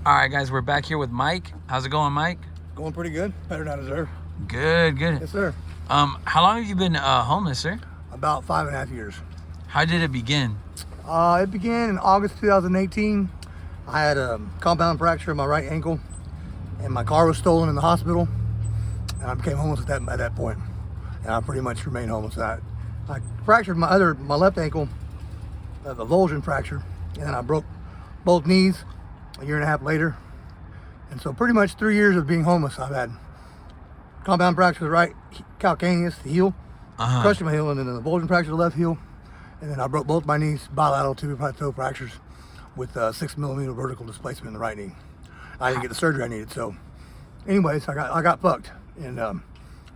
All right, guys, we're back here with Mike. How's it going, Mike? Going pretty good. Better than I deserve. Good, good. Yes, sir. How long have you been homeless, sir? About 5.5 years. How did it begin? It began in August 2018. I had a compound fracture in my right ankle, and my car was stolen in the hospital, and I became homeless at that point. And I pretty much remained homeless. I fractured my left ankle, the avulsion fracture, and then I broke both knees a year and a half later. And so pretty much 3 years of being homeless, I've had compound fracture of the right calcaneus, the heel, crushed my heel, and then an avulsion fracture of the left heel. And then I broke both my knees, bilateral tibial plateau fractures with 6mm vertical displacement in the right knee. I didn't get the surgery I needed. So anyways, I got fucked in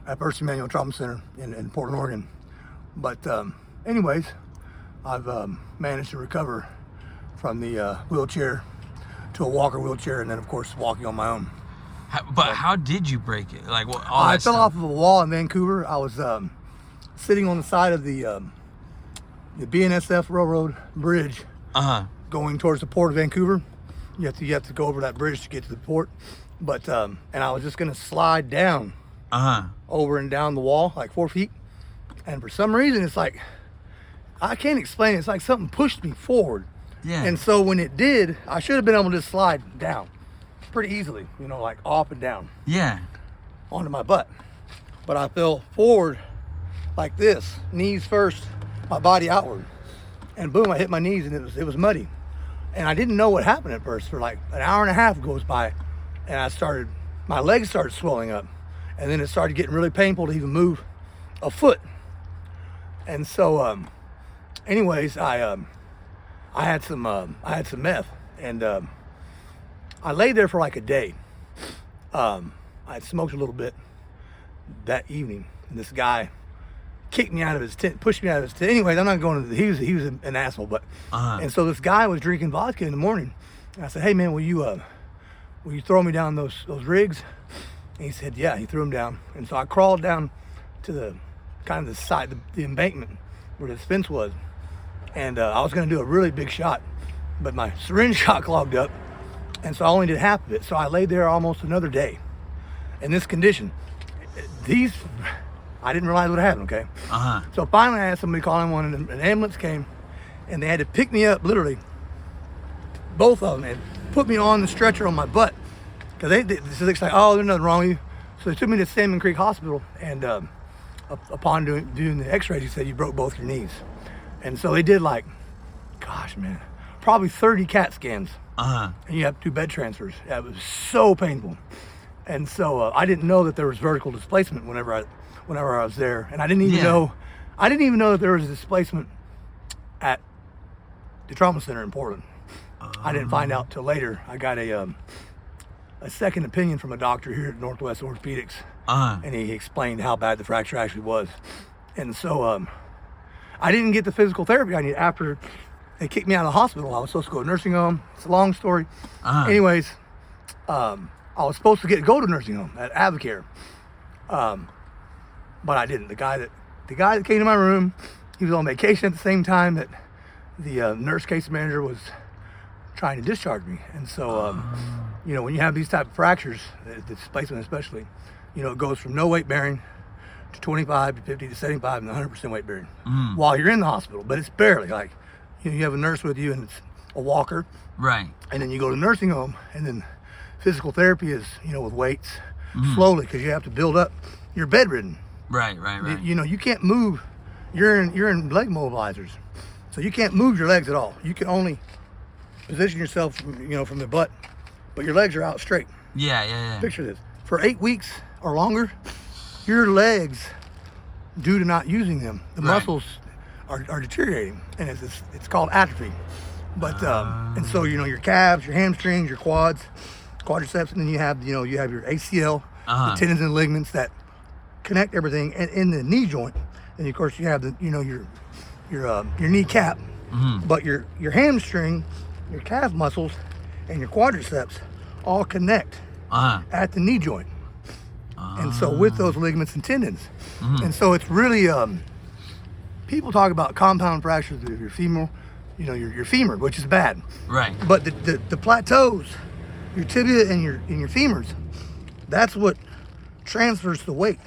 at First Emmanuel Trauma Center in Portland, Oregon. But anyways, I've managed to recover from the wheelchair to a walker wheelchair, and then of course walking on my own. How did you break it? Like what? I fell off of a wall in Vancouver. I was sitting on the side of the BNSF Railroad bridge, going towards the port of Vancouver. You have to go over that bridge to get to the port. But and I was just gonna slide down, over and down the wall like 4 feet. And for some reason, it's like, I can't explain it. It's like something pushed me forward. Yeah. And so when it did, I should have been able to just slide down pretty easily, like up and down. Yeah. Onto my butt. But I fell forward like this, knees first, my body outward. And boom, I hit my knees, and it was muddy. And I didn't know what happened at first. For like an hour and a half goes by, and my legs started swelling up. And then it started getting really painful to even move a foot. And so, anyways, I had some meth, and I lay there for like a day. I had smoked a little bit that evening, and this guy kicked me out of his tent, pushed me out of his tent. Anyways, I'm not going to. He was an asshole, but and so this guy was drinking vodka in the morning. And I said, "Hey man, will you throw me down those rigs?" And he said, "Yeah." He threw them down, and so I crawled down to the kind of the side, the embankment where this fence was, and I was going to do a really big shot, but my syringe shot clogged up, and so I only did half of it. So I laid there almost another day in this condition. I didn't realize what happened. Okay. So finally, I had somebody call 911, and an ambulance came, and they had to pick me up, literally, both of them, and put me on the stretcher on my butt, because they're like, "Oh, there's nothing wrong with you." So they took me to Salmon Creek Hospital, and upon doing the x-rays, he said, "You broke both your knees." And so they did, like, gosh, man, probably 30 CAT scans. And you have to do bed transfers. Yeah, it was so painful. And so I didn't know that there was vertical displacement whenever I was there. And I didn't even know that there was a displacement at the trauma center in Portland. I didn't find out till later. I got a second opinion from a doctor here at Northwest Orthopedics. And he explained how bad the fracture actually was. And so I didn't get the physical therapy I needed after they kicked me out of the hospital. I was supposed to go to nursing home. It's a long story. Anyways, I was supposed to go to nursing home at Avocare, but I didn't. The guy that came to my room, he was on vacation at the same time that the nurse case manager was trying to discharge me. And so, when you have these type of fractures, the displacement especially, it goes from no weight bearing to 25 to 50 to 75 and 100% weight bearing while you're in the hospital. But it's barely, like, you have a nurse with you, and it's a walker. Right. And then you go to nursing home, and then physical therapy is, with weights slowly, because you have to build up. You're bedridden. Right. You can't move. You're in leg mobilizers, so you can't move your legs at all. You can only position yourself from the butt, but your legs are out straight. Yeah. Picture this: for 8 weeks or longer, your legs, due to not using them, the muscles are deteriorating, and it's called atrophy. But and so your calves, your hamstrings, your quadriceps, and then you have your ACL, the tendons and ligaments that connect everything, and in the knee joint. And of course you have your kneecap, but your hamstring, your calf muscles, and your quadriceps all connect at the knee joint. And so with those ligaments and tendons, and so it's really people talk about compound fractures of your femur, your femur, which is bad. Right. But the plateaus your tibia and your femurs, that's what transfers the weight.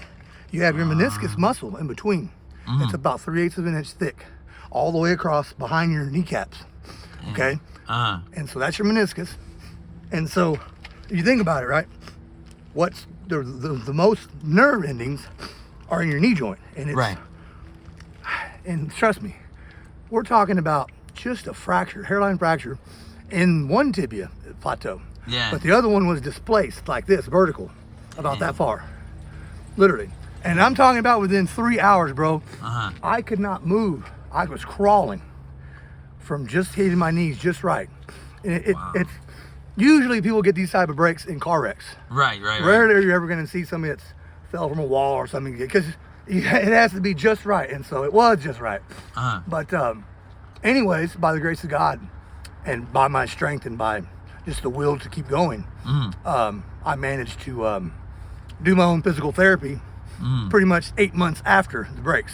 You have your meniscus muscle in between. It's about 3/8 of an inch thick, all the way across behind your kneecaps. Okay? And so that's your meniscus. And so if you think about it, right? What's the most nerve endings are in your knee joint. And it's, Right. and trust me, we're talking about just a fracture, hairline fracture in one tibia plateau. Yeah. But the other one was displaced like this, vertical, about that far. Literally. And I'm talking about within 3 hours, bro. I could not move. I was crawling from just hitting my knees just right. And it's usually people get these type of breaks in car wrecks. Right. Rarely are you ever going to see somebody that's fell from a wall or something, because it has to be just right. And so it was just right. But anyways, by the grace of God and by my strength and by just the will to keep going, I managed to do my own physical therapy pretty much 8 months after the breaks.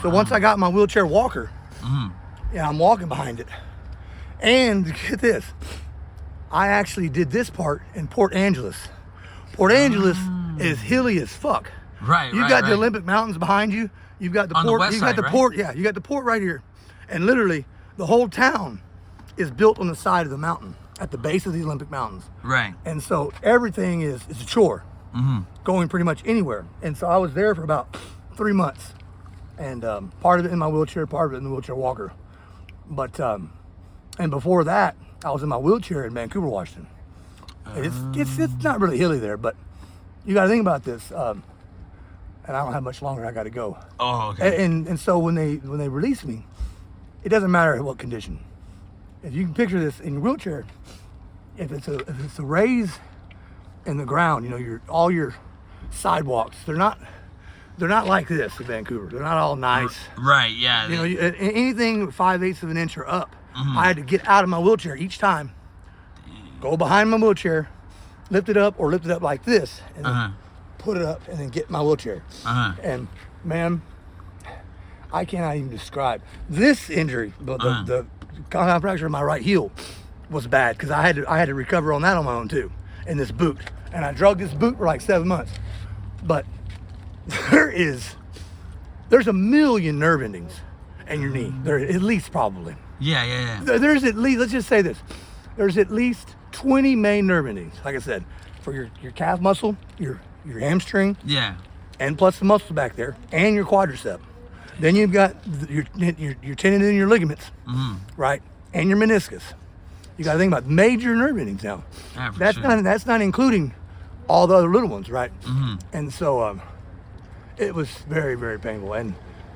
So once I got my wheelchair walker, I'm walking behind it. And get this, I actually did this part in Port Angeles. Port Angeles is hilly as fuck. Right. You've got the Olympic Mountains behind you. You've got the On the port. west You got side, the right? port. Yeah, you got the port right here, and literally the whole town is built on the side of the mountain at the base of the Olympic Mountains. Right. And so everything is a chore, going pretty much anywhere. And so I was there for about 3 months, and part of it in my wheelchair, part of it in the wheelchair walker. But and before that, I was in my wheelchair in Vancouver, Washington. And it's not really hilly there, but you got to think about this. And I don't have much longer. I got to go. Oh, okay. And so when they release me, it doesn't matter what condition. If you can picture this in your wheelchair, if it's a raise in the ground, you know, all your sidewalks, they're not like this in Vancouver. They're not all nice. Right. Yeah. You know, anything 5/8 of an inch or up, I had to get out of my wheelchair each time, go behind my wheelchair, lift it up like this, and then put it up, and then get my wheelchair. And man, I cannot even describe this injury. The compound fracture in my right heel was bad, because I had to recover on that on my own too, in this boot. And I drug this boot for like 7 months. But there's a million nerve endings in your knee. There, at least, probably. Yeah. There's at least, let's just say this, there's at least 20 main nerve endings, like I said, for your calf muscle, your hamstring, Yeah. and plus the muscles back there, and your quadricep. Then you've got your tendon and your ligaments, right, and your meniscus. You got to think about major nerve endings now. Yeah, for That's sure. that's not including all the other little ones, right? And so it was very, very painful. And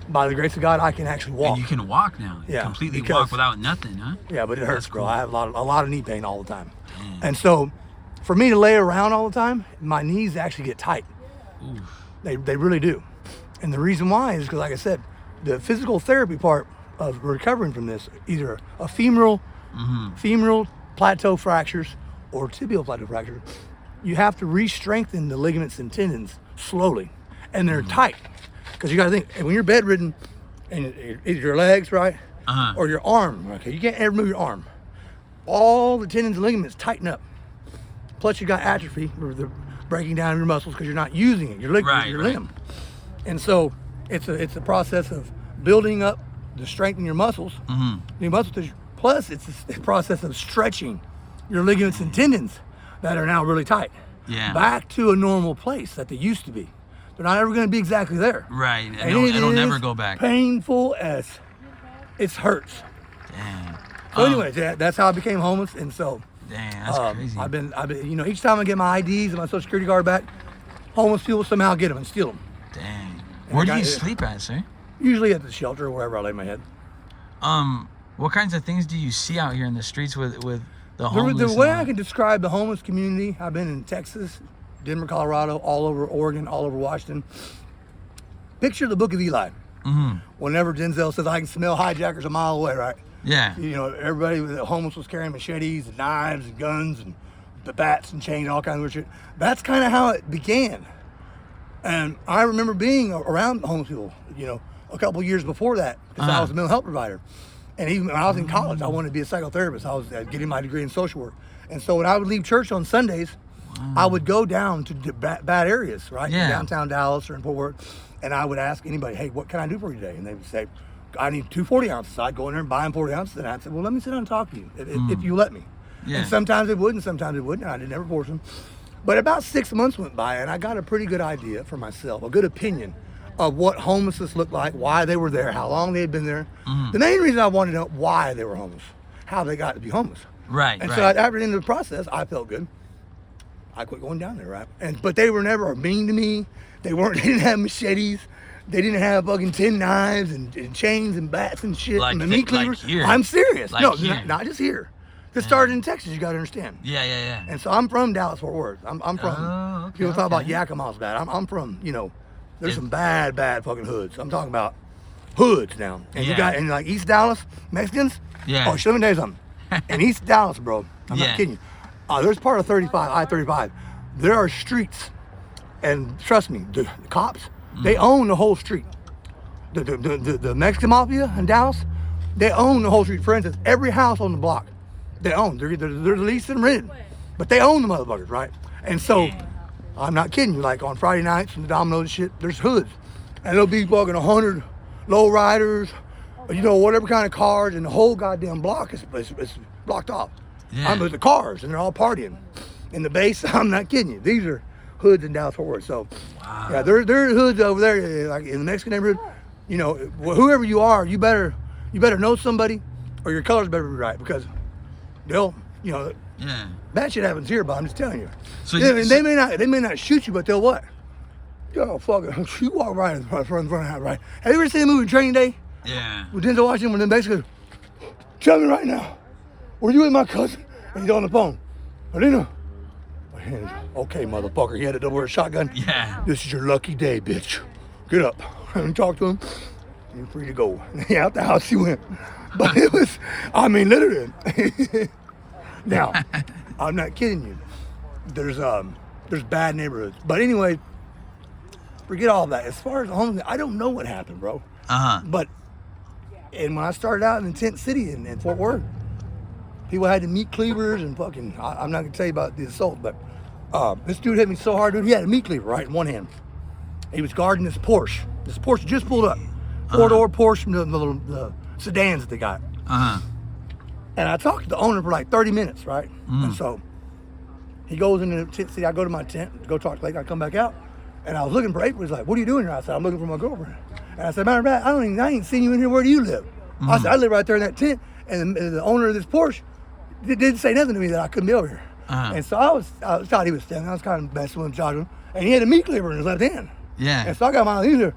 by the grace of God, I can actually walk. And you can walk now. You Yeah, completely because- walk without nothing, huh? Yeah, but it hurts, That's bro. cool. I have a lot of knee pain all the time. Damn. And so for me to lay around all the time, my knees actually get tight. They really do. And the reason why is because, like I said, the physical therapy part of recovering from this, either a femoral plateau fractures or tibial plateau fracture, you have to re-strengthen the ligaments and tendons slowly. And they're tight. Because you got to think, when you're bedridden, and either your legs, right, or your arm, okay, you can't ever move your arm. All the tendons and ligaments tighten up. Plus you got atrophy, or the breaking down of your muscles because you're not using it, your limb. And so it's a process of building up to strengthen your muscles, new muscle tissue. Plus it's a process of stretching your ligaments and tendons that are now really tight. Yeah. Back to a normal place that they used to be. They're not ever going to be exactly there. Right. And And it'll it never is go back. Painful as it hurts. Damn. So anyways, that's how I became homeless. And so Damn, that's crazy. I've been, you know, each time I get my IDs and my social security card back, homeless people somehow get them and steal them. Dang. Where do you sleep at, sir? Usually at the shelter, wherever I lay my head. What kinds of things do you see out here in the streets with the homeless? The way I can describe the homeless community, I've been in Texas, Denver, Colorado, all over Oregon, all over Washington. Picture the Book of Eli. Whenever Denzel says, I can smell hijackers a mile away, right? Yeah. You know, everybody with the homeless was carrying machetes and knives and guns and the bats and chains, all kinds of weird shit. That's kind of how it began. And I remember being around homeless people, you know, a couple years before that, because I was a mental health provider. And even when I was in college, I wanted to be a psychotherapist. I was getting my degree in social work. And so when I would leave church on Sundays, I would go down to the bad areas, right? Yeah. In downtown Dallas or in Fort Worth. And I would ask anybody, hey, what can I do for you today? And they would say, I need 2 40 ounces. I'd go in there and buy them 40 ounces. And I'd say, well, let me sit down and talk to you if you let me. Yeah. And sometimes they would and sometimes they wouldn't. I did never force them. But about 6 months went by and I got a pretty good idea for myself, a good opinion of what homelessness looked like, why they were there, how long they had been there. The main reason I wanted to know why they were homeless, how they got to be homeless. Right. And right. so after the end of the process, I felt good. I quit going down there, right? But they were never mean to me. They didn't have machetes. They didn't have fucking tin knives and chains and bats and shit. Like and the the- meat like cleavers. here. I'm serious. Like No, here. not just here. This started in Texas, you gotta understand. Yeah. And so I'm from Dallas, Fort Worth. I'm from, Oh, okay, people talk about okay. Yakima's bad. I'm from, there's Yeah. some bad fucking hoods. I'm talking about hoods now. And you Yeah. got, in like East Dallas, Mexicans. Yeah. Oh, let me tell you something. In East Dallas, bro, I'm Yeah. not kidding you. There's part of 35, I-35. There are streets, and trust me, the cops, they own the whole street. The Mexican mafia in Dallas, they own the whole street. For instance, every house on the block, they own. They're leased and rented, but they own the motherfuckers, right? And so, I'm not kidding you. Like on Friday nights and the Domino's and shit, there's hoods, and there'll be fucking 100 low riders, whatever kind of cars, and the whole goddamn block is blocked off. Yeah. There's the cars, and they're all partying. In the base, I'm not kidding you. These are hoods in Dallas Fort Worth. So, yeah, there are hoods over there, like in the Mexican neighborhood. Whoever you are, you better know somebody, or your colors better be right, because they'll, Yeah. that shit happens here. But I'm just telling you. So Yeah, you- and they may not shoot you, but they'll what? Fucking, you walk right in front of the house, right? Have you ever seen the movie Training Day Yeah. with Denzel Washington? When they basically, tell me right now, were you with my cousin? And he's on the phone. Adina. Okay, motherfucker. He had a double-barrel shotgun. Yeah. This is your lucky day, bitch. Get up and talk to him. You're free to go. Yeah, out the house he went. But it was, literally. Now, I'm not kidding you. There's bad neighborhoods. But anyway, forget all that. As far as the homeless, I don't know what happened, bro. But, and when I started out in Tent City in Fort Worth, people had the meat cleavers and fucking, I'm not gonna tell you about the assault, but this dude hit me so hard, dude. He had a meat cleaver, right, in one hand. He was guarding this Porsche. This Porsche just pulled up. 4-door Porsche, the sedans that they got. And I talked to the owner for like 30 minutes, right? And so he goes into the tent city. I go to my tent, go talk to Lake. I come back out, and I was looking for April. He's like, "What are you doing here?" I said, "I'm looking for my girlfriend." And I said, "Matter of fact, I ain't seen you in here. Where do you live?" I said, "I live right there in that tent." And the owner of this Porsche didn't say nothing to me that I couldn't be over here. And so I thought he was standing. I was kind of messing with him, talking, and he had a meat cleaver in his left hand. Yeah. And so I got my either.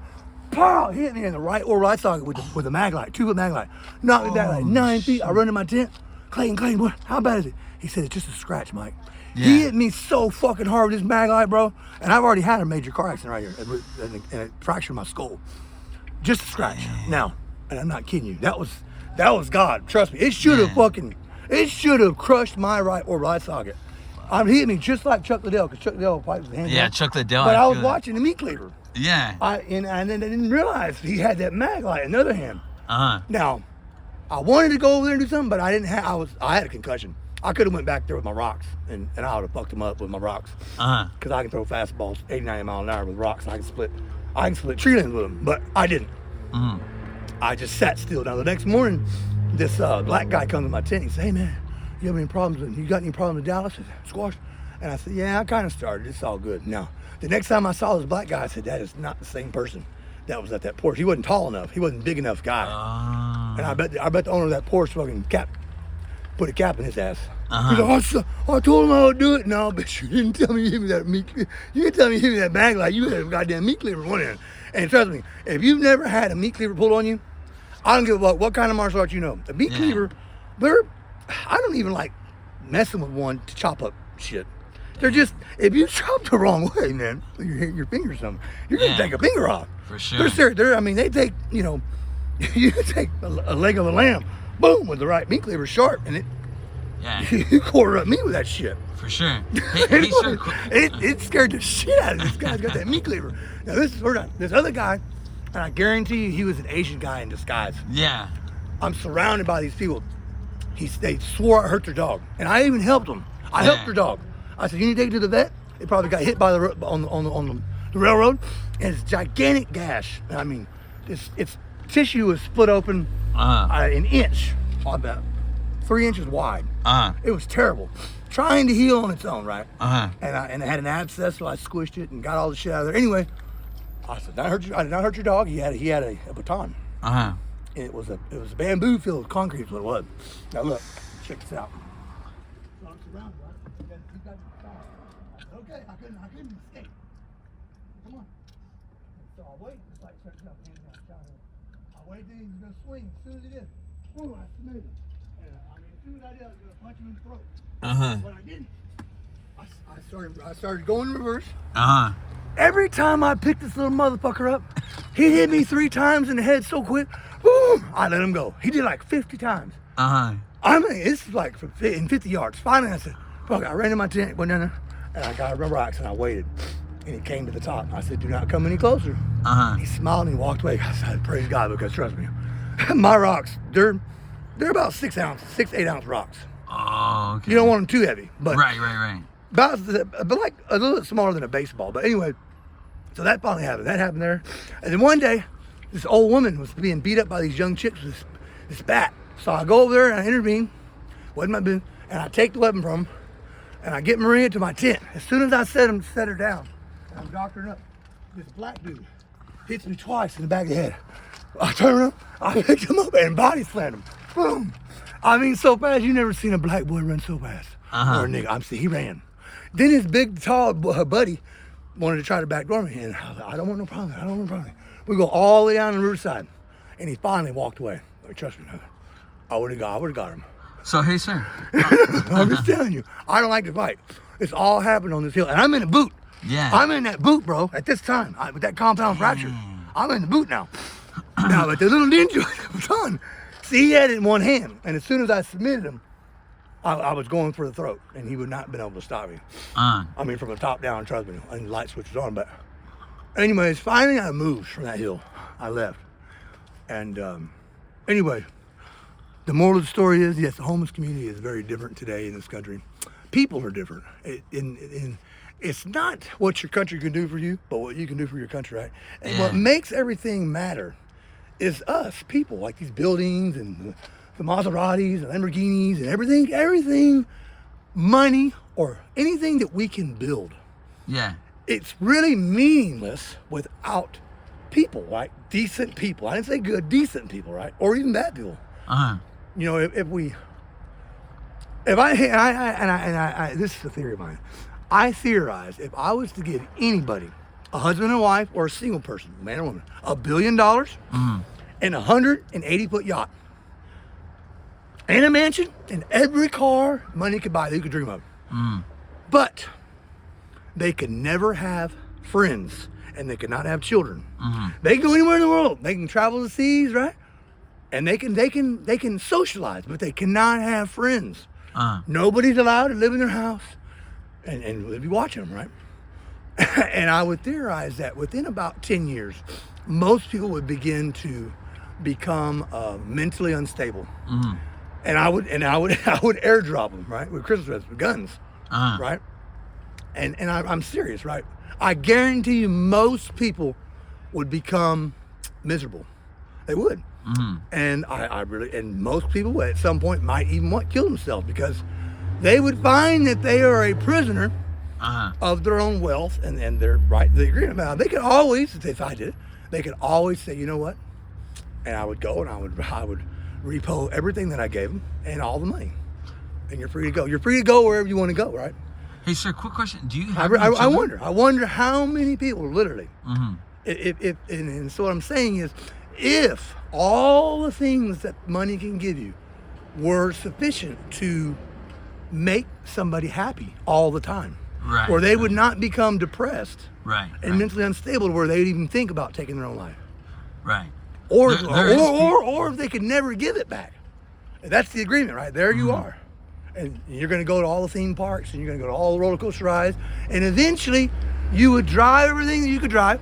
Pow! He hit me in the right orbital socket with a mag light, 2-foot mag light. Knocked me back like 9 feet. I run to my tent. Clayton, what? How bad is it? He said, "It's just a scratch, Mike." Yeah. He hit me so fucking hard with this mag light, bro. And I've already had a major car accident right here, and it fractured my skull. Just a scratch. Now, and I'm not kidding you. That was God. Trust me. It should have crushed my right orbital socket. He hit me just like Chuck Liddell, because Chuck Liddell fights with hands. Yeah, Chuck Liddell. But I was feel that. watching the meat cleaver. Yeah. And then I didn't realize he had that mag light in the other hand. Now, I wanted to go over there and do something, but I didn't have. I had a concussion. I could have went back there with my rocks, and I would have fucked him up with my rocks. Because I can throw fastballs 80-90 mile an hour with rocks. And I can split tree limbs with them, but I didn't. I just sat still. Now the next morning, this black guy comes to my tent. He said, "Hey man, you have any problems? You got any problems with Dallas squash?" And I said, "Yeah, I kind of started. It's all good." Now, the next time I saw this black guy, I said, "That is not the same person that was at that Porsche. He wasn't tall enough. He wasn't big enough guy." And I bet the owner of that Porsche fucking put a cap in his ass. He's like, I told him I would do it. No, but you didn't tell me you hit me that meat cleaver. You didn't tell me you hit me that bag like you had a goddamn meat cleaver in one hand. And trust me, if you've never had a meat cleaver pulled on you, I don't give a fuck what kind of martial arts you know. The meat cleaver, I don't even like messing with one to chop up shit. They're just, if you chop the wrong way, man, you hit your finger or something, you're gonna take a finger off. For sure. They're serious. They take, you take a leg of a lamb, boom, with the right meat cleaver sharp, and you quarter up me with that shit. For sure. Hey, sir. It scared the shit out of this guy's got that meat cleaver. Now this other guy, and I guarantee you he was an Asian guy in disguise. Yeah. I'm surrounded by these people. They swore I hurt their dog, and I even helped them. I helped her dog. I said, you need to take it to the vet. It probably got hit by on the railroad, and it's a gigantic gash. I mean, its tissue was split open an inch, about 3 inches wide. It was terrible. Trying to heal on its own, right? And it had an abscess, so I squished it and got all the shit out of there. Anyway, I said, I did not hurt your dog. He had a baton. And it was a bamboo filled with concrete is what it was. Now look, check this out. So I'm surrounded, right? You got the baton. Okay, I couldn't escape. Come on. So I wait. It's like check this out, hands down, I wait, then he's gonna swing. As soon as he did, boom, I submitted him. And I mean, as soon as I did, I was gonna punch him in the throat. But I didn't. I started going in reverse. Every time I picked this little motherfucker up, he hit me 3 times in the head so quick. Boom! I let him go. He did like 50 times. I mean, it's like in 50 yards. Finally, I said, fuck, I ran in my tent, went down there, and I got a rocks, and I waited. And he came to the top. I said, do not come any closer. He smiled and he walked away. I said, praise God, because trust me, my rocks, they're about 6 ounces, 8 ounce rocks. Oh, okay. You don't want them too heavy, but Right. but like a little bit smaller than a baseball. But anyway, so that finally happened. That happened there. And then one day, this old woman was being beat up by these young chicks with this bat. So I go over there and I intervene, wasn't my business, and I take the weapon from them, and I get Maria to my tent. As soon as I set her down, and I'm doctoring up, this black dude hits me twice in the back of the head. I turn around, I picked him up and body slammed him. Boom. I mean, so fast, you never seen a black boy run so fast. Or a nigga, he ran. Then his big, tall buddy wanted to try to backdoor me, and I was like, I don't want no problem. We go all the way down the riverside, and he finally walked away. Trust me, I would have got him. So, hey, sir. I'm just telling you, I don't like to fight. It's all happened on this hill, and I'm in a boot. Yeah. I'm in that boot, bro, at this time, with that compound fracture. I'm in the boot now. Now, but the little ninja was on. See, he had it in one hand, and as soon as I submitted him, I was going for the throat, and he would not have been able to stop me. I mean, from the top down, trust me, and the light switch was on. But anyways, finally I moved from that hill. I left. And anyway, the moral of the story is, yes, the homeless community is very different today in this country. People are different. It's not what your country can do for you, but what you can do for your country, right? And what makes everything matter is us, people, like these buildings and the Maseratis and Lamborghinis and everything, money or anything that we can build. Yeah. It's really meaningless without people, right? Decent people. I didn't say good, decent people, right? Or even bad people. You know, if I this is a theory of mine. I theorize if I was to give anybody, a husband and wife or a single person, man or woman, $1 billion and a 180-foot yacht and a mansion and every car money could buy that you could dream of. But they could never have friends and they could not have children. They can go anywhere in the world. They can travel the seas, right? And they can socialize, but they cannot have friends. Nobody's allowed to live in their house. And we'll be watching them, right? And I would theorize that within about 10 years, most people would begin to become mentally unstable. And I would airdrop them, right, with Christmas presents, with guns, right? And I'm serious, right? I guarantee you, most people would become miserable. They would. And and most people at some point might even want to kill themselves because they would find that they are a prisoner of their own wealth and their right to the agreement. Now, they could always, if I did, they could always say, you know what? And I would go and I would repo everything that I gave them and all the money. And you're free to go. You're free to go wherever you want to go, right? Hey, sir, quick question. Do you have I wonder how many people literally, and so what I'm saying is, if all the things that money can give you were sufficient to make somebody happy all the time, right, where they would not become depressed and mentally unstable to where they'd even think about taking their own life. Right. Or if they could never give it back. That's the agreement, right? There you are. And you're going to go to all the theme parks and you're going to go to all the roller coaster rides. And eventually you would drive everything that you could drive.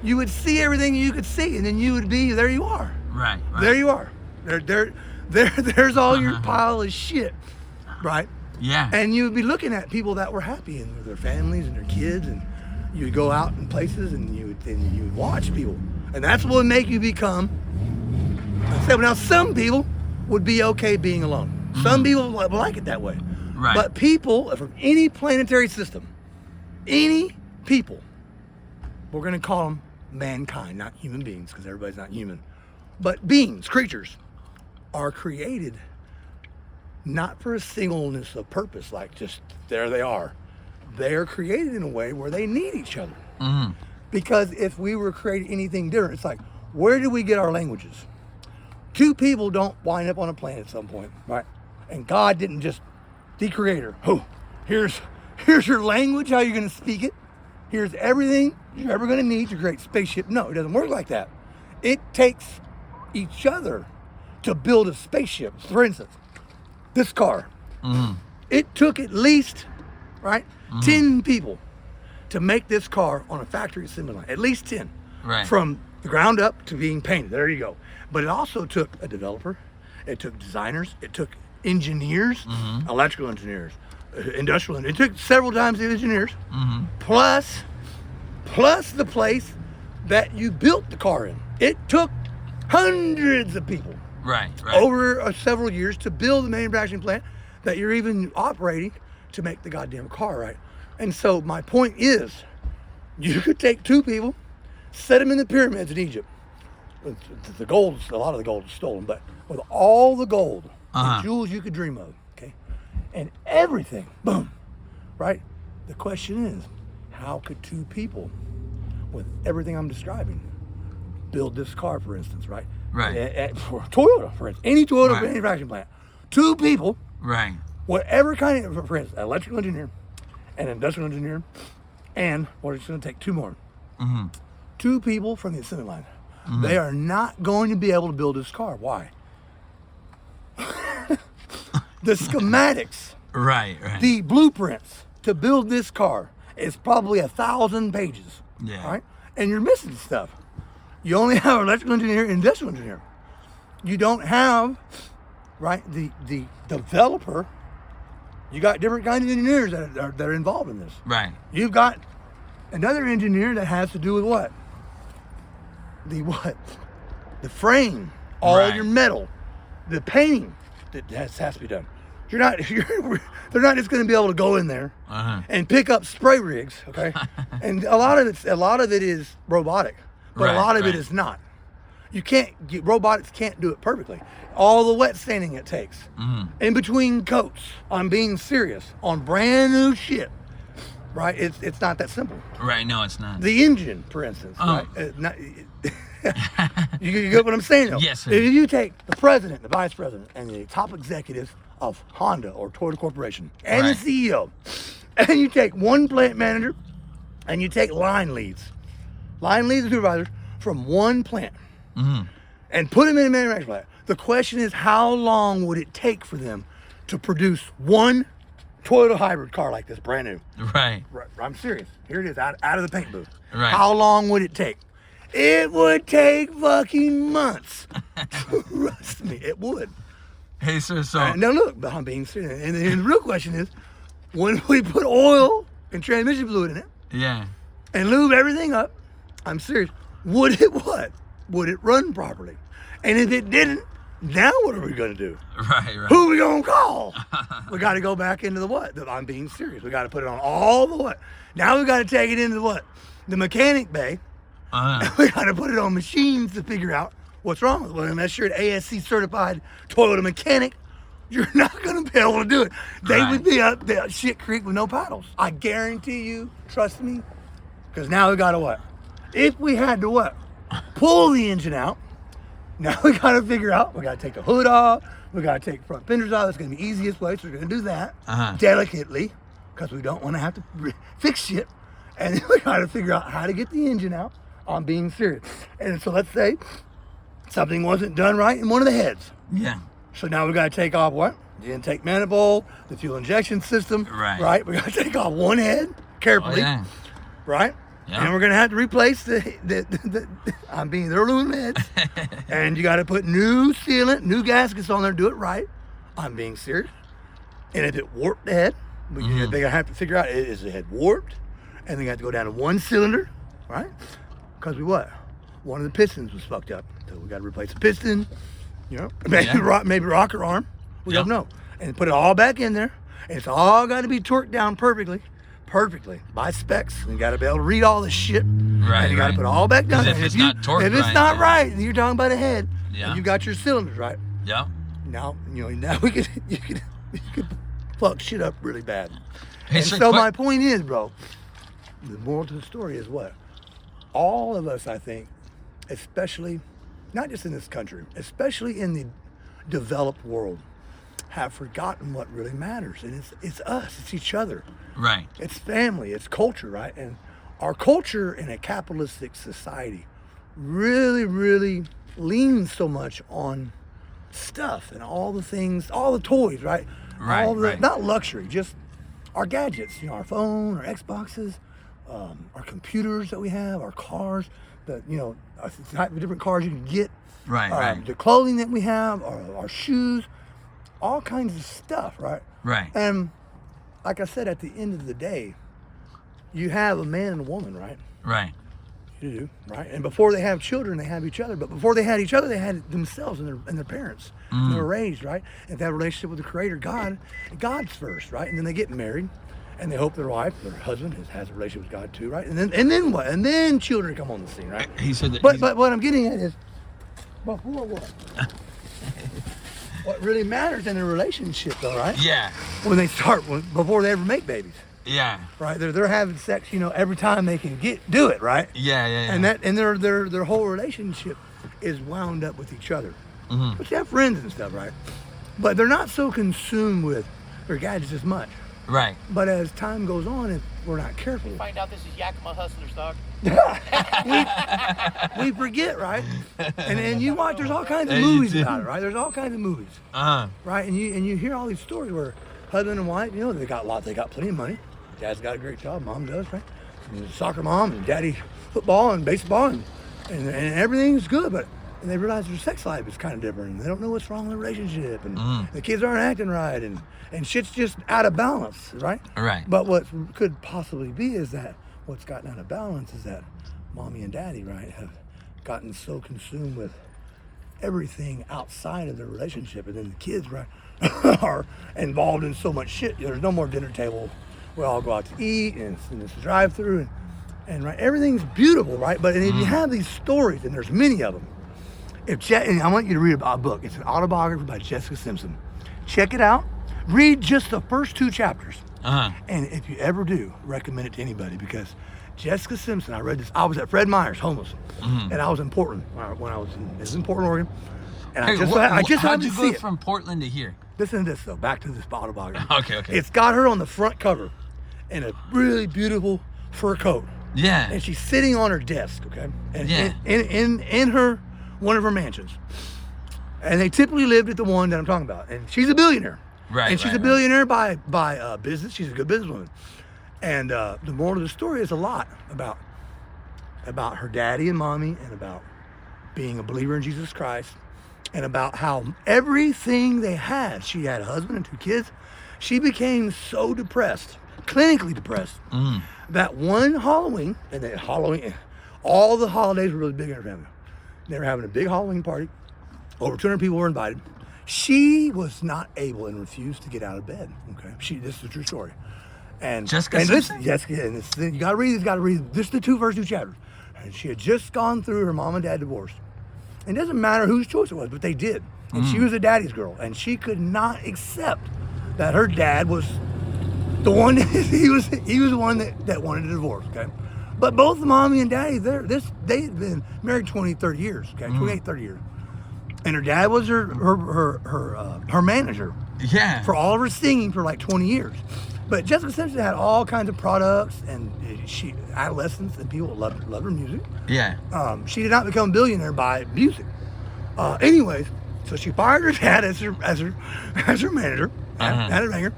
You would see everything you could see. And then you would be, there you are. Right. There you are. There's all your pile of shit, right? Yeah. And you would be looking at people that were happy and with their families and their kids, and you would go out in places and you would watch people, and that's what would make you become. Now some people would be okay being alone. Some people like it that way. Right. But people from any planetary system, any people, we're going to call them mankind, not human beings, because everybody's not human, but beings, creatures, are created not for a singleness of purpose, like just there they are. They are created in a way where they need each other. Mm-hmm. Because if we were creating anything different, it's like, where do we get our languages? Two people don't wind up on a planet at some point, right? And God didn't just, the creator, here's your language, how you're going to speak it. Here's everything you're ever going to need to create a spaceship. No, it doesn't work like that. It takes each other to build a spaceship. For instance, this car, it took at least, right, 10 people to make this car on a factory assembly line. At least 10. Right. From the ground up to being painted. There you go. But it also took a developer. It took designers. It took engineers, electrical engineers, industrial engineers. It took several times the engineers, plus the place that you built the car in. It took hundreds of people Right. over several years to build the manufacturing plant that you're even operating to make the goddamn car, right? And so my point is, you could take two people, set them in the pyramids in Egypt. The gold, a lot of the gold is stolen, but with all the gold and jewels you could dream of, okay, and everything, boom, right? The question is, how could two people, with everything I'm describing, build this car, for instance, right? Right. For Toyota, for instance, any Toyota manufacturing plant, two people, Right. whatever kind of, for instance, an electrical engineer, an industrial engineer, and what it's going to take two more. Two people from the assembly line. They are not going to be able to build this car. Why? The schematics, Right. the blueprints to build this car is probably 1,000 pages. Yeah. Right? And you're missing stuff. You only have an electrical engineer and industrial engineer. You don't have, right, the developer. You got different kinds of engineers that are involved in this. Right. You've got another engineer that has to do with what? The frame, all your metal, the painting that has to be done. They're not just going to be able to go in there and pick up spray rigs, okay? And a lot of it is robotic, but a lot of it is not. Robotics can't do it perfectly. All the wet sanding it takes, in between coats. I'm being serious, on brand new shit, right? It's not that simple. Right. No, it's not. The engine, for instance, right? You get what I'm saying, though? Yes, sir. If you take the president, the vice president, and the top executives of Honda or Toyota Corporation, and the CEO, and you take one plant manager, and you take line leads and supervisors from one plant, and put them in a manufacturing plant, the question is, how long would it take for them to produce one Toyota hybrid car like this, brand new? Right. I'm serious. Here it is, out of the paint booth. Right. How long would it take? It would take fucking months. Trust me, it would. Hey, sir. So Now look, I'm being serious. And the real question is, when we put oil and transmission fluid in it yeah. and lube everything up, I'm serious, would it what? Would it run properly? And if it didn't, now what are we going to do? Right. Who are we going to call? We got to go back into the what? I'm being serious. We got to put it on all the what? Now we got to take it into the what? The mechanic bay. We got to put it on machines to figure out what's wrong with it. Well, unless you're an ASC certified Toyota mechanic, you're not going to be able to do it. They would be up there shit creek with no paddles. I guarantee you, trust me, because now we got to what? If we had to what? Pull the engine out. Now we got to figure out, we got to take the hood off. We got to take front fenders off. That's going to be the easiest way. So we're going to do that delicately, because we don't want to have to fix shit. And then we got to figure out how to get the engine out. I'm being serious. And so let's say something wasn't done right in one of the heads. Yeah. So now we got to take off what? The intake manifold, the fuel injection system. Right. We got to take off one head carefully. Right? Yeah. And we're going to have to replace the I'm being, they're aluminum heads. And you got to put new sealant, new gaskets on there, do it right. I'm being serious. And if it warped the head, they have to figure out, is the head warped? And they have to go down to one cylinder, right? Because one of the pistons was fucked up. So we got to replace the piston, maybe rocker arm. We don't know. And put it all back in there. And it's all got to be torqued down perfectly by specs. And you got to be able to read all this shit. Right. And you got to put it all back down. If it's not torqued if it's not right, you're talking about a head. Yeah. And you got your cylinders right. Yeah. Now you could fuck shit up really bad. Hey, And sir, so my point is, bro, the moral to the story is what? All of us, I think, especially, not just in this country, especially in the developed world, have forgotten what really matters. And it's us, it's each other. Right. It's family, it's culture, right? And our culture in a capitalistic society really, really leans so much on stuff and all the things, all the toys, right? Right, all the, right. Not luxury, just our gadgets, our phone, our Xboxes, our computers that we have, our cars, the type of different cars you can get, Right. the clothing that we have, our shoes, all kinds of stuff, right? Right. And like I said, at the end of the day, you have a man and a woman, right? Right. You do, right? And before they have children, they have each other. But before they had each other, they had themselves and their parents. And they were raised, right? And if they have a relationship with the Creator, God's first, right? And then they get married, and they hope their wife, their husband, has a relationship with God too, right? And then what? And then children come on the scene, right? He said that. But what I'm getting at is, before what? What really matters in a relationship, though, right? Yeah. When they start, before they ever make babies. Yeah. Right, they're having sex, every time they can do it, right? Yeah. And their whole relationship is wound up with each other. But you have friends and stuff, right? But they're not so consumed with their gadgets as much. Right. But as time goes on, if we're not careful, Find out this is Yakima Hustlers, dog. we forget, right? And you watch, there's all kinds of Yeah, you movies do. about it, right? There's all kinds of movies, right? And you hear all these stories where husband and wife, they got plenty of money. Dad's got a great job, mom does, right? And soccer mom and daddy football and baseball and everything's good, but they realize their sex life is kind of different and they don't know what's wrong in the relationship and the kids aren't acting right and shit's just out of balance, right? Right. But what could possibly be is that what's gotten out of balance is that mommy and daddy, right, have gotten so consumed with everything outside of their relationship, and then the kids, right, are involved in so much shit. There's no more dinner table. We all go out to eat, and it's a drive-through, and right, everything's beautiful, right? But if you have these stories, and there's many of them. And I want you to read about a book. It's an autobiography by Jessica Simpson. Check it out. Read just the first 2 chapters. And if you ever do, recommend it to anybody, because Jessica Simpson, I read this. I was at Fred Meyer's, homeless, and I was in Portland when I was in Portland, Oregon. And I just how'd you happened to go see it. from Portland to here? Listen to this though. Back to this autobiography. Okay. It's got her on the front cover in a really beautiful fur coat. Yeah. And she's sitting on her desk, okay? And Yeah. in her one of her mansions. And they typically lived at the one that I'm talking about. And she's a billionaire. Right. And she's a billionaire by business. She's a good businesswoman. And the moral of the story is a lot about her daddy and mommy, and about being a believer in Jesus Christ, and about how everything they had, she had a husband and 2 kids. She became so depressed, clinically depressed, that one Halloween, and then Halloween, all the holidays were really big in her family. They were having a big Halloween party. Over 200 people were invited. She was not able and refused to get out of bed. Okay, this is a true story. And Jessica Simpson? Jessica, and you gotta read just the first 2 chapters. And she had just gone through her mom and dad divorce. And it doesn't matter whose choice it was, but they did. And she was a daddy's girl, and she could not accept that her dad was the one. he was the one that wanted a divorce. Okay, but both the mommy and daddy, they've been married 20, 30 years. Okay, 28, 30 years. And her dad was her manager. Yeah. For all of her singing for like 20 years. But Jessica Simpson had all kinds of products, and adolescents and people loved her music. Yeah. She did not become a billionaire by music. Anyways, so she fired her dad as her manager, manager,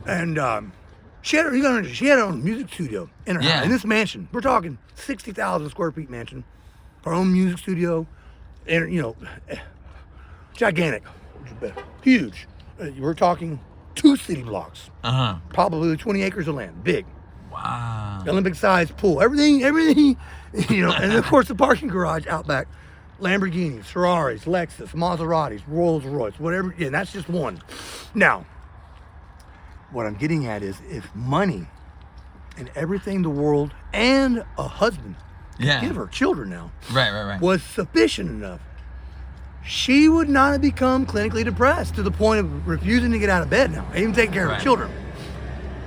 and she had her own music studio in her house, in this mansion. We're talking 60,000 square feet mansion, her own music studio, and gigantic, huge. We're talking 2 city blocks, Uh-huh. probably 20 acres of land, big. Wow. Olympic-sized pool, everything, you know, and of course the parking garage out back, Lamborghinis, Ferraris, Lexus, Maseratis, Rolls Royce, whatever, and that's just one. Now, what I'm getting at is if money and everything the world and a husband Yeah. give her children now Right. was sufficient enough, she would not have become clinically depressed to the point of refusing to get out of bed now, even taking care of Right. her children.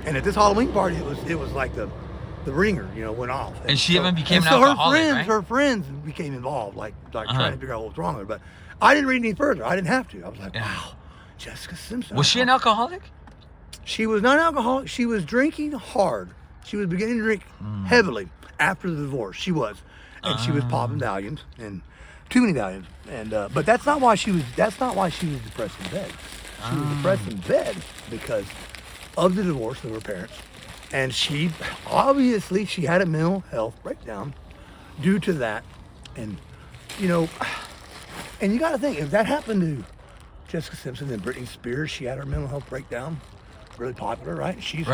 And at this Halloween party, it was like the ringer, you know, went off. And she even became and an so alcoholic, her right? friends became involved, like Uh-huh. trying to figure out what was wrong with her. But I didn't read any further. I didn't have to. I was like, Yeah. wow, Jessica Simpson. Was she an alcoholic? She was not an alcoholic. She was drinking hard. She was beginning to drink heavily after the divorce. She was, and she was popping Valiums and too many Valiums. And but that's not why she was. That's not why she was depressed in bed. She was depressed in bed because of the divorce of her parents, and she had a mental health breakdown due to that. And you know, and you got to think, if that happened to Jessica Simpson and Britney Spears, she had her mental health breakdown, really popular, right? She's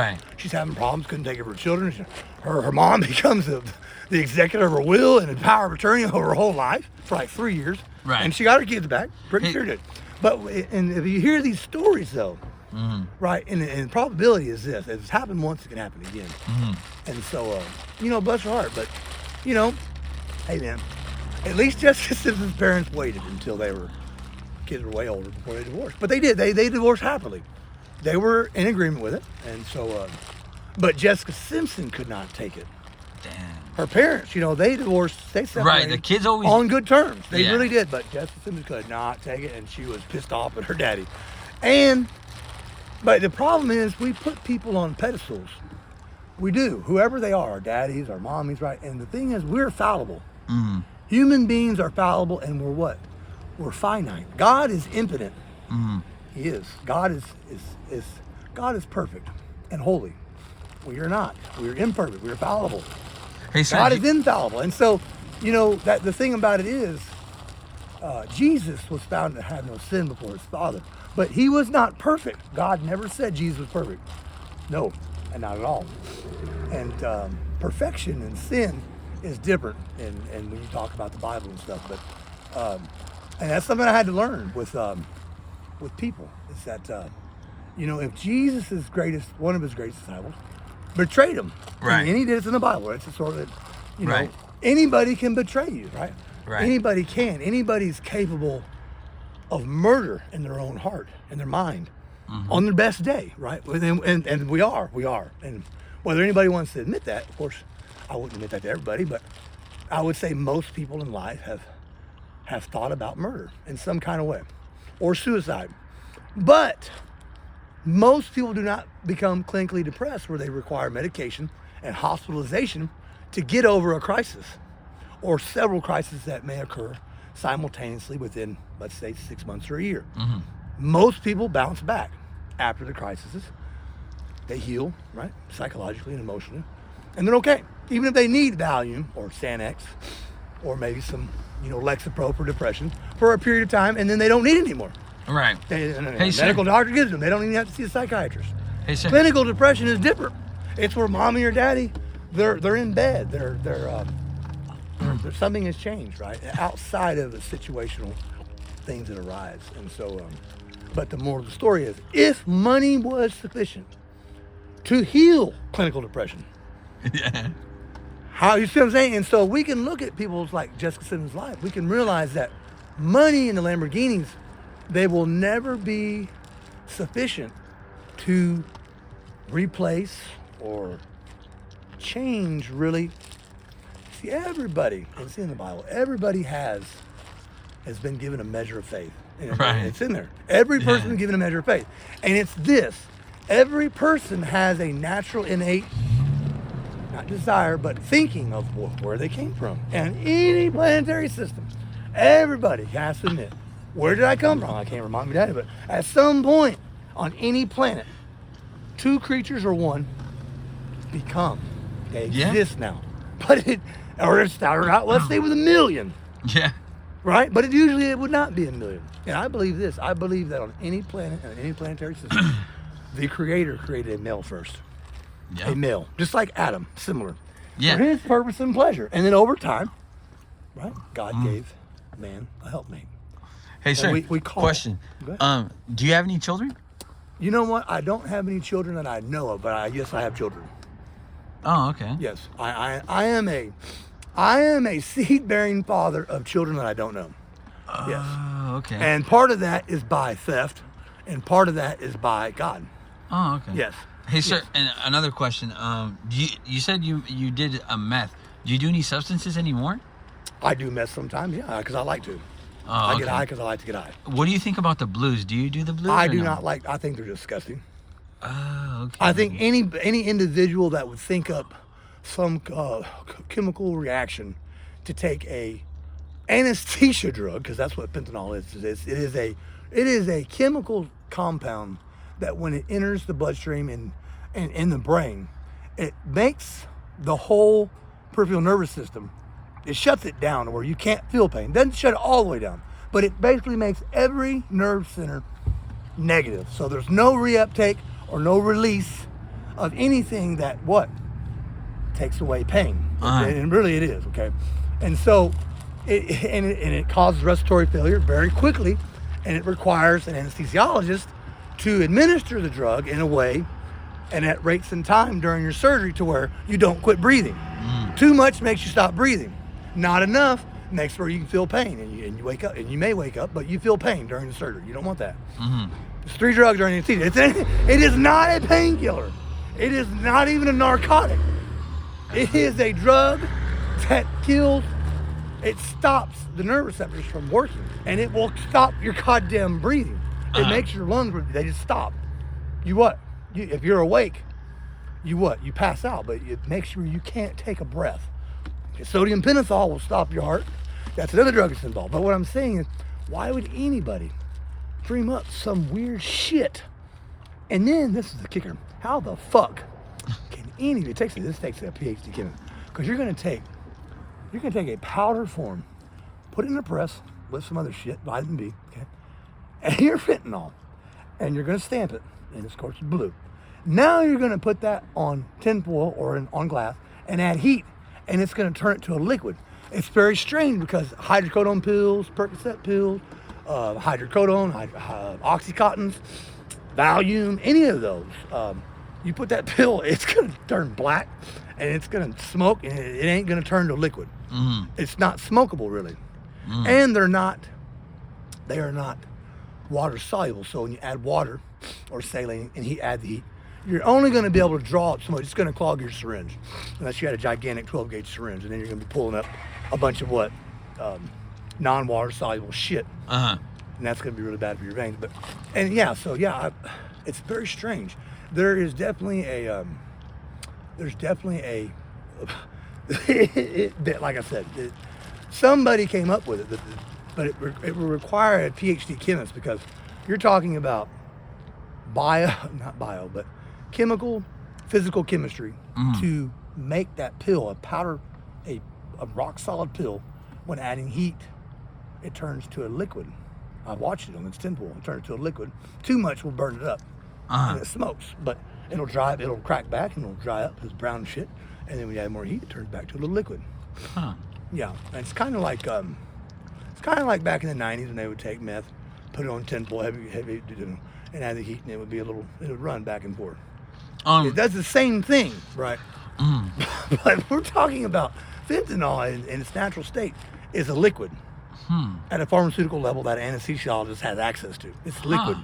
having problems, couldn't take care of her children. Her mom becomes the executor of her will and the power of attorney over her whole life for like 3 years. Right. And she got her kids back. Britney Spears did. But and if you hear these stories though, right, and the probability is this: if it's happened once, it can happen again. And so, you know, bless her heart. But you know, hey man, at least Jessica Simpson's parents waited until kids were way older before they divorced. But they did. They divorced happily. They were in agreement with it. And so, but Jessica Simpson could not take it. Damn. Her parents, you know, they divorced. They separated. Right, the kids always on good terms. They Yeah. really did. But Jessica Simpson could not take it, and she was pissed off at her daddy. But the problem is, we put people on pedestals. We do, whoever they are, our daddies, our mommies, right? And the thing is, we're fallible. Human beings are fallible, and we're what? We're finite. God is infinite. He is. God is perfect and holy. We are not. We are imperfect. We are fallible. Hey, sir, God is infallible. And so, you know, that the thing about it is, Jesus was found to have no sin before his Father. But he was not perfect. God never said Jesus was perfect. No, and not at all. And perfection and sin is different. And when you talk about the Bible and stuff, but and that's something I had to learn with people. Is that you know, if Jesus' one of his greatest disciples, betrayed him, Right. and he did it in the Bible. It's a sort of, you know, Right. anybody can betray you, right? Right. Anybody can. Anybody's capable of murder in their own heart, in their mind, on their best day, right? And we are. And whether anybody wants to admit that, of course, I wouldn't admit that to everybody, but I would say most people in life have thought about murder in some kind of way, or suicide. But most people do not become clinically depressed where they require medication and hospitalization to get over a crisis, or several crises that may occur simultaneously within, let's say, 6 months or a year. Most people bounce back after the crises. They heal, right, psychologically and emotionally, and they're okay. Even if they need Valium or Xanax or maybe some, you know, Lexapro for depression for a period of time, and then they don't need it anymore. Right. Sir. Medical doctor gives them. They don't even have to see a psychiatrist. Hey, sir. Clinical depression is different. It's where mommy or daddy, they're in bed. Something has changed, right? Outside of the situational things that arise. And so, but the moral of the story is, if money was sufficient to heal clinical depression, Yeah. how, you see what I'm saying? And so we can look at people's like Jessica Simpson's life. We can realize that money in the Lamborghinis, they will never be sufficient to replace or change really. See, everybody, it's in the Bible, everybody has been given a measure of faith. And Right. It's in there. Every person Yeah. is given a measure of faith. And it's this. Every person has a natural, innate, not desire, but thinking of where they came from. And any planetary system, everybody has to admit, where did I come from? I can't remind me that, but at some point on any planet, two creatures or one become. They Yeah. exist now. But it started out, let's say, with 1 million, Yeah. right? But it would not be 1 million. And I believe this. I believe that on any planet, and any planetary system, the Creator created a male first. Yeah. A male, just like Adam, similar. Yeah. For his purpose and pleasure. And then over time, right, God gave man a helpmate. Hey, sir. we call- Question. Go ahead. Do you have any children? You know what? I don't have any children that I know of, but yes, I have children. Oh, okay. Yes, I am a seed-bearing father of children that I don't know. Yes. Oh, okay. And part of that is by theft, and part of that is by God. Oh, okay. Yes. Hey, sir. And another question. You said you did a meth. Do you do any substances anymore? I do mess sometimes, yeah, because I like to. Oh, I okay. get high because I like to get high. What do you think about the blues? Do you do the blues? I or do no? not like. I think they're disgusting. Oh, okay. I think any individual that would think up some chemical reaction to take a anesthesia drug, because that's what fentanyl is. It is a chemical compound that when it enters the bloodstream and in the brain, it makes the whole peripheral nervous system. It shuts it down to where you can't feel pain. Doesn't shut it all the way down, but it basically makes every nerve center negative. So there's no reuptake or no release of anything that takes away pain. And really it is, okay? And so it causes respiratory failure very quickly, and it requires an anesthesiologist to administer the drug in a way and at rates and time during your surgery to where you don't quit breathing. Too much makes you stop breathing. Not enough makes where you can feel pain and you wake up, and you may wake up, but you feel pain during the surgery. You don't want that. There's 3 drugs during anesthesia. It is not a painkiller. It is not even a narcotic. It is a drug that kills. It stops the nerve receptors from working, and it will stop your goddamn breathing. It makes your lungs, they just stop. If you're awake, you pass out, but it makes sure you can't take a breath. Sodium pentothal will stop your heart. That's another drug that's involved. But what I'm saying is, why would anybody dream up some weird shit? And then this is the kicker. How the fuck can anybody this takes a PhD chemist, because you're gonna take a powder form, put it in a press with some other shit, vitamin B, okay, and your fentanyl, and you're gonna stamp it, and of course it's blue. Now you're gonna put that on tinfoil or on glass and add heat, and it's gonna turn it to a liquid. It's very strange because hydrocodone pills, Percocet pills, hydrocodone, Oxycontins, Valium, any of those, you put that pill, it's gonna turn black, and it's gonna smoke, and it ain't gonna turn to liquid. It's not smokable really, and they are not water soluble. So when you add water or saline and add the heat, you're only going to be able to draw it so much. It's going to clog your syringe, unless you had a gigantic 12-gauge syringe, and then you're going to be pulling up a bunch of non-water soluble shit, and that's going to be really bad for your veins. It's very strange. There's definitely a like I said, somebody came up with it, but it will require a PhD chemist, because you're talking about chemical, physical chemistry to make that pill a powder, a rock solid pill. When adding heat, it turns to a liquid. I watched it on its tinfoil. It turns to a liquid. Too much will burn it up, and it smokes. But it'll crack back, and it'll dry up as brown shit. And then when you add more heat, it turns back to a little liquid. Yeah, and it's kind of like back in the '90s when they would take meth, put it on tinfoil, heavy, and add the heat, and it would run back and forth. It does the same thing, right? But we're talking about fentanyl in its natural state is a liquid at a pharmaceutical level that an anesthesiologist has access to. It's liquid.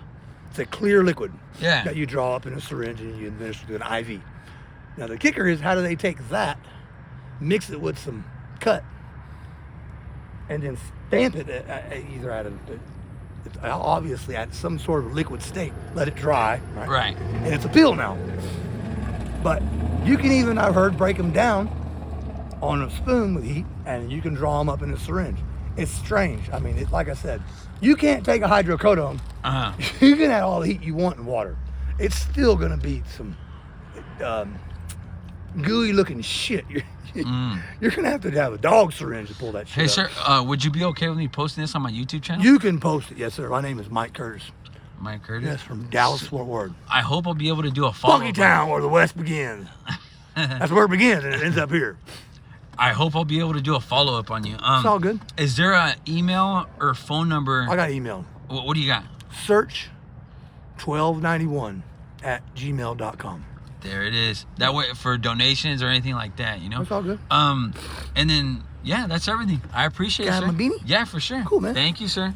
It's a clear liquid that you draw up in a syringe and you administer to an IV. Now the kicker is, how do they take that, mix it with some cut, and then stamp it either obviously at some sort of liquid state, let it dry, right? And it's a pill now. But you can even, I've heard, break them down on a spoon with heat, and you can draw them up in a syringe. It's strange. I mean, like I said, you can't take a hydrocodone. You can add all the heat you want in water. It's still going to be some gooey looking shit. You're going to have a dog syringe to pull that shit Hey, up. sir, would you be okay with me posting this on my YouTube channel? You can post it, yes, sir. My name is Mike Curtis. Mike Curtis. Yes, from Dallas, Fort Worth. I hope I'll be able to do a follow. Funky Town, where the West begins. That's where it begins, and it ends up here. I hope I'll be able to do a follow up on you. It's all good. Is there an email or phone number? I got email. What do you got? Search 1291@gmail.com. There it is. That way for donations or anything like that, you know? That's all good. And then, yeah, that's everything. I appreciate it, Got sir. my beanie? Yeah, for sure. Cool, man. Thank you, sir.